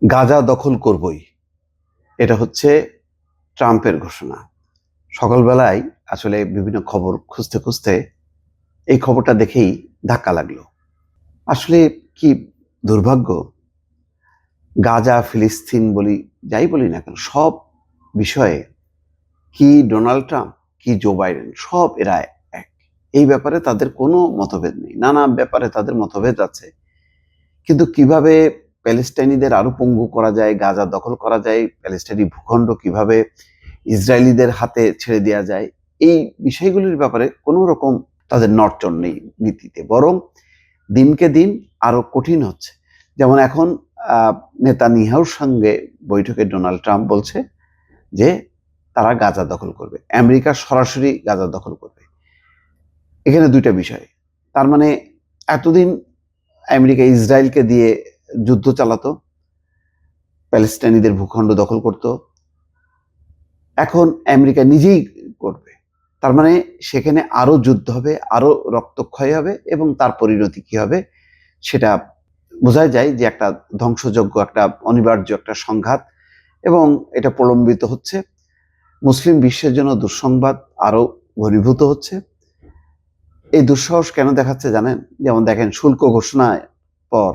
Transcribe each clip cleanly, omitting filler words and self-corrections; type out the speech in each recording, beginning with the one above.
গাজা দখল করবই, এটা হচ্ছে ট্রাম্পের ঘোষণা। সকালবেলায় আসলে বিভিন্ন খবর খুঁজতে খুঁজতে এই খবরটা দেখেই ধাক্কা লাগলো। আসলে কি দুর্ভাগ্য, গাজা ফিলিস্তিন বলি, যাই বলি না কেন, সব বিষয়ে কি ডোনাল্ড ট্রাম্প কি জো বাইডেন সব এরা এক। এই ব্যাপারে তাদের কোনো মতভেদ নেই, নানা ব্যাপারে তাদের মতভেদ আছে, কিন্তু কিভাবে প্যালেস্টাইনিদের আরো পঙ্গু করা যায়, গাজা দখল করা যায়, প্যালেস্টাইনি ভূখণ্ড কিভাবে ইসরায়েলিদের হাতে ছেড়ে দেওয়া যায়, এই বিষয়গুলির ব্যাপারে কোনো রকম তাদের নড়চড় নেই নীতিতে, বরং দিনকে দিন আরো কঠিন হচ্ছে। যেমন এখন নেতানিয়াহুর সঙ্গে বৈঠকে ডোনাল্ড ট্রাম্প বলছে যে তারা গাজা দখল করবে, আমেরিকা সরাসরি গাজা দখল করবে। এখানে দুইটা বিষয়। তার মানে এতদিন আমেরিকা ইসরায়েলকে দিয়ে যুদ্ধ চালাতো, প্যালেস্টাইনিদের ভূখণ্ড দখল করত, এখন আমেরিকা নিজেই করবে। তার মানে সেখানে আরো যুদ্ধ হবে, আরো রক্তক্ষয় হবে, এবং তার পরিণতি কি হবে সেটা বোঝা যায় যে একটা ধ্বংসযজ্ঞ, একটা অনিবার্য একটা সংঘাত, এবং এটা প্রলম্বিত হচ্ছে। মুসলিম বিশ্বের জন্য দুঃসংবাদ আরো ঘনীভূত হচ্ছে। এই দুঃসাহস কেন দেখাচ্ছে জানেন? যেমন দেখেন, শুল্ক ঘোষণার পর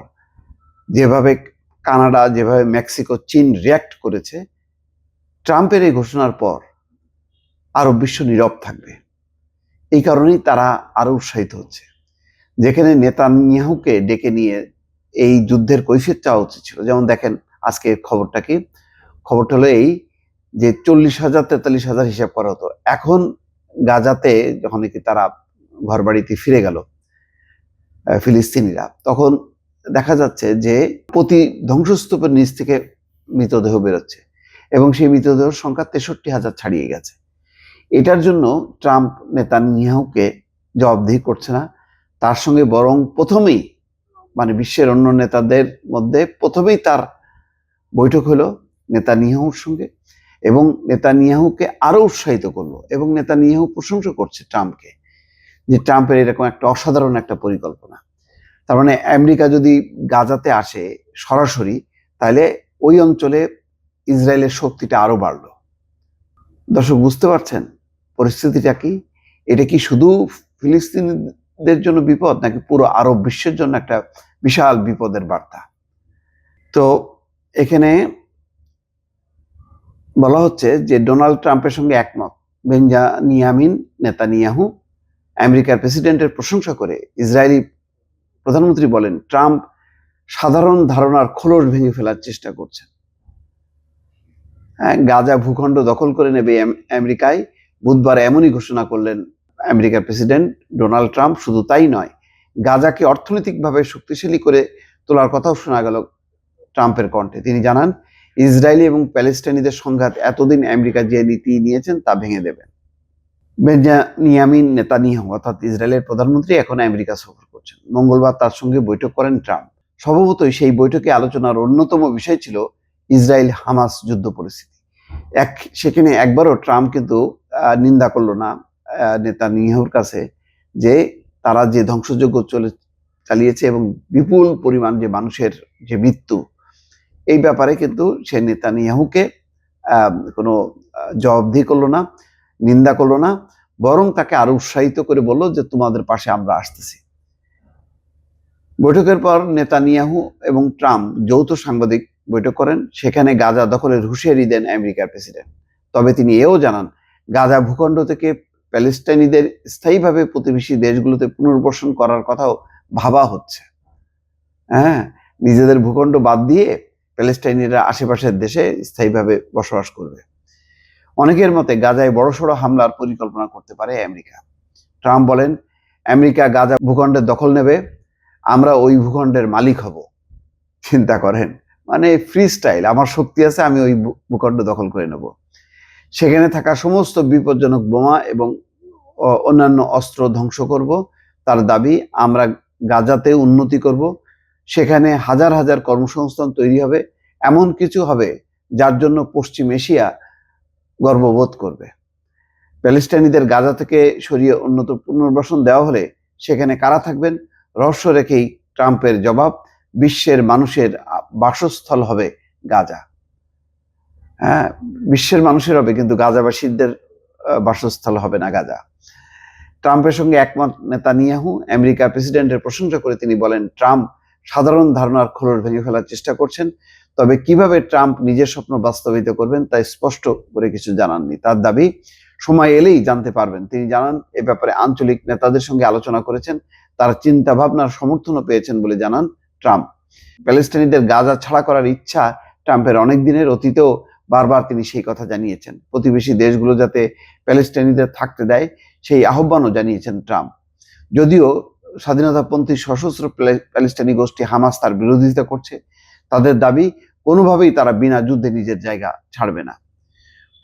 যেভাবে কানাডা, যেভাবে মেক্সিকো, চীন রিয়াক্ট করেছে, ট্রাম্পের এই ঘোষণার পর আরব বিশ্ব নীরব থাকবে। এই কারণেই তারা আরো উৎসাহিত হচ্ছে। যেখানে নেতানিয়াহুকে ডেকে নিয়ে এই যুদ্ধের কৈফিয়ত চাওয়া উচিত ছিল। যেমন দেখেন আজকে খবরটা কি, খবরটা হলো এই যে 40,000 43,000 হিসাব করা হতো, এখন গাজাতে যখন কি তারা ঘর বাড়িতে ফিরে গেল ফিলিস্তিনিরা, তখন দেখা যাচ্ছে যে প্রতি ধ্বংসস্তূপের নিচ থেকে মৃতদেহ বেরোচ্ছে, এবং সেই মৃতদেহের সংখ্যা 63,000 ছাড়িয়ে গেছে। এটার জন্য ট্রাম্প নেতানিয়াহুকে জবাবদিহি করছে না, তার সঙ্গে বরং প্রথমেই, মানে বিশ্বের অন্য নেতাদের মধ্যে প্রথমেই তার বৈঠক হলো নেতানিয়াহুর সঙ্গে, এবং নেতানিয়াহুকে আরো উৎসাহিত করলো, এবং নেতানিয়াহু প্রশংসা করছে ট্রাম্পকে, যে ট্রাম্পের এরকম একটা অসাধারণ একটা পরিকল্পনা। তার মানে আমেরিকা যদি গাজাতে আসে সরাসরি, তাহলে ওই অঞ্চলে ইসরায়েলের শক্তিটা আরো বাড়লো। দর্শক, বুঝতে পারছেন পরিস্থিতিটা কি? এটা কি শুধু ফিলিস্তিনিদের জন্য বিপদ, নাকি পুরো আরব বিশ্বের জন্য একটা বিশাল বিপদের বার্তা? তো এখানে বলা হচ্ছে যে ডোনাল্ড ট্রাম্পের সঙ্গে একমত বেঞ্জামিন নেতানিয়াহু। আমেরিকার প্রেসিডেন্টের প্রশংসা করে ইসরায়েলি প্রধানমন্ত্রী বলেন, ট্রাম্প সাধারণ ধারণার খোলস ভেঙে ফেলার চেষ্টা করছেন। হ্যাঁ, গাজা ভূখণ্ড দখল করে নেবে আমেরিকায়, বুধবার এমনই ঘোষণা করলেন আমেরিকার প্রেসিডেন্ট ডোনাল্ড ট্রাম্প। শুধু তাই নয়, গাজাকে অর্থনৈতিকভাবে শক্তিশালী করে তোলার কথাও শোনা গেল ট্রাম্পের কণ্ঠে। তিনি জানান, ইসরায়েলি এবং প্যালেস্টাইনিদের সংঘাত এতদিন আমেরিকা যে নীতি নিয়েছেন তা ভেঙে দেবেন। বেঞ্জামিন নেতানিয়াহু অর্থাৎ ইসরায়েলের প্রধানমন্ত্রী এখন আমেরিকা সফর করছেন। মঙ্গলবার তার সঙ্গে বৈঠক করেন ট্রাম্প। স্বভাবতই সেই বৈঠকে আলোচনার অন্যতম বিষয় ছিল ইসরায়েল হামাস যুদ্ধ পরিস্থিতি। সেখানে একবারও ট্রাম্প কিন্তু নিন্দা করলো না নেতানিয়াহুর কাছে, যে তারা যে ধ্বংসযজ্ঞ চালিয়েছে এবং বিপুল পরিমাণ যে মানুষের যে মৃত্যু, এই ব্যাপারে কিন্তু সে নেতানিয়াহুকে কোনো জবাবদিহি করলো না, নিন্দা করলো না, বরং তাকে আরো উৎসাহিত করে বলল যে তোমাদের পাশে আমরা আসতেছি। বৈঠকের পর নেতানিয়াহু এবং ট্রাম্প যৌথ সাংবাদিক বৈঠক করেন। সেখানে গাজা দখলের হুঁশিয়ারি দেন আমেরিকার প্রেসিডেন্ট। তবে তিনি এও জানান, গাজা ভূখণ্ড থেকে প্যালেস্টাইনিদের স্থায়ীভাবে প্রতিবেশী দেশগুলোতে পুনর্বাসন করার কথাও ভাবা হচ্ছে। হ্যাঁ, নিজেদের ভূখণ্ড বাদ দিয়ে প্যালেস্টাইনিরা আশেপাশের দেশে স্থায়ীভাবে বসবাস করবে। অনেকের মতে গাজায় বড়সড় হামলার পরিকল্পনা করতে পারে আমেরিকা। ট্রাম্প বলেন, আমেরিকা গাজা ভূখণ্ডের দখল নেবে, আমরা ওই ভূখণ্ডের মালিক হব। চিন্তা করেন, মানে ফ্রি স্টাইল, আমার শক্তি আছে, আমি ওই ভূখণ্ড দখল করে নেব। সেখানে থাকা সমস্ত বিপজ্জনক বোমা এবং অন্যান্য অস্ত্র ধ্বংস করব। তার দাবি, আমরা গাজাতে উন্নতি করব, সেখানে হাজার হাজার কর্মসংস্থান তৈরি হবে, এমন কিছু হবে যার জন্য পশ্চিম এশিয়া গর্ববোধ করবে। প্যালেস্টাইনিদের গাজা থেকে সরিয়ে উন্নত পুনর্বাসন দেওয়া হলে সেখানে কারা থাকবেন, রহস্য রেখেই ট্রাম্পের জবাব, বিশ্বের মানুষের বাসস্থল হবে গাজা। হ্যাঁ, বিশ্বের মানুষের হবে, কিন্তু গাজাবাসীদের বাসস্থল হবে না গাজা। ট্রাম্পের সঙ্গে একমত নেতানিয়াহু। আমেরিকার প্রেসিডেন্টের প্রশংসা করে তিনি বলেন, ট্রাম্প সাধারণ ধারণার খোলস ভেঙে ফেলার চেষ্টা করছেন, তবে কিভাবে ট্রাম্প নিজের স্বপ্ন বাস্তবায়িত করবেন তা স্পষ্ট করে কিছু জানাননি। তার দাবি, সময় এলেই জানতে পারবেন। তিনি জানান, এ ব্যাপারে আঞ্চলিক নেতাদের সঙ্গে আলোচনা করেছেন, তার চিন্তা ভাবনার সমর্থনও পেয়েছেন বলে জানান ট্রাম্প। প্যালেস্টাইনিদের গাজা ছাড়া করার ইচ্ছা ট্রাম্পের অনেক দিনের, অতীতেও বারবার তিনি সেই কথা জানিয়েছেন। প্রতিবেশী দেশগুলো যাতে প্যালেস্টাইনিদের থাকতে দেয় সেই আহ্বানও জানিয়েছেন ট্রাম্প। যদিও স্বাধীনতাপন্থী সশস্ত্র প্যালেস্টাইনি গোষ্ঠী হামাস তার বিরোধিতা করছে, তাদের দাবি কোনোভাবেই তারা বিনা যুদ্ধে নিজের জায়গা ছাড়বে না।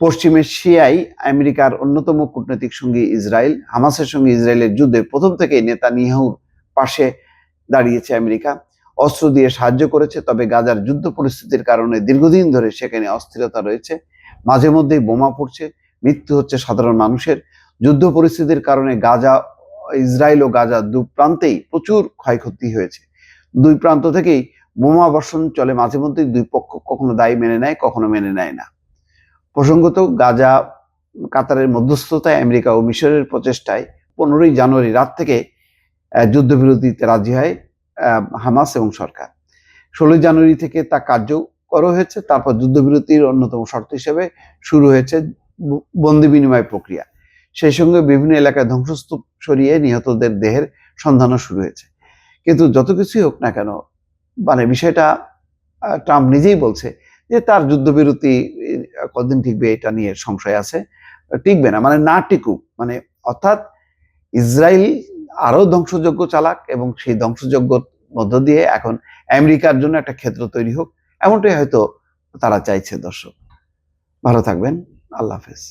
পশ্চিম এশিয়ায় আমেরিকার অন্যতম কূটনৈতিক সঙ্গী ইসরায়েল। হামাসের সঙ্গে ইসরায়েলের যুদ্ধে প্রথম থেকেই নেতানিয়াহুর পাশে দাঁড়িয়েছে আমেরিকা, অস্ত্র দিয়ে সাহায্য করেছে। তবে গাজার যুদ্ধ পরিস্থিতির কারণে দীর্ঘদিন ধরে সেখানে অস্থিরতা রয়েছে, মাঝে মধ্যেই বোমা পড়ছে, মৃত্যু হচ্ছে সাধারণ মানুষের। যুদ্ধ পরিস্থিতির কারণে ইসরায়েল ও গাজা দু প্রান্তেই প্রচুর ক্ষয়ক্ষতি হয়েছে। দুই প্রান্ত থেকেই বোমা বর্ষণ চলে, মাঝে মধ্যেই দুই পক্ষ কখনো দায়ী মেনে নেয়, কখনো মেনে নেয় না। প্রসঙ্গত, গাজা কাতারের মধ্যস্থতায় আমেরিকা ও মিশরের প্রচেষ্টায় 15ই জানুয়ারি রাত থেকে যুদ্ধবিরতিতে রাজি হয় হামাস এবং সরকার। 16 জানুয়ারি থেকে তা কার্যকর হয়েছে। তারপর যুদ্ধবিরতির অন্যতম শর্ত হিসেবে শুরু হয়েছে বন্দি বিনিময় প্রক্রিয়া। সেই সঙ্গে বিভিন্ন এলাকায় ধ্বংসস্তূপ সরিয়ে নিহতদের দেহের সন্ধানও শুরু হয়েছে। কিন্তু যত কিছুই হোক না কেন, মানে বিষয়টা ট্রাম্প নিজেই বলছে যে তার যুদ্ধবিরতি কতদিন টিকবে এটা নিয়ে সংশয় আছে, টিকবে না, মানে না টিকুক, মানে অর্থাৎ ইসরায়েল আরো ধ্বংসযজ্ঞ চালাক এবং সেই ধ্বংসযজ্ঞর মধ্য দিয়ে এখন আমেরিকার জন্য একটা ক্ষেত্র তৈরি হোক, এমনটাই হয়তো তারা চাইছে। দর্শক, ভালো থাকবেন। আল্লাহ হাফেজ।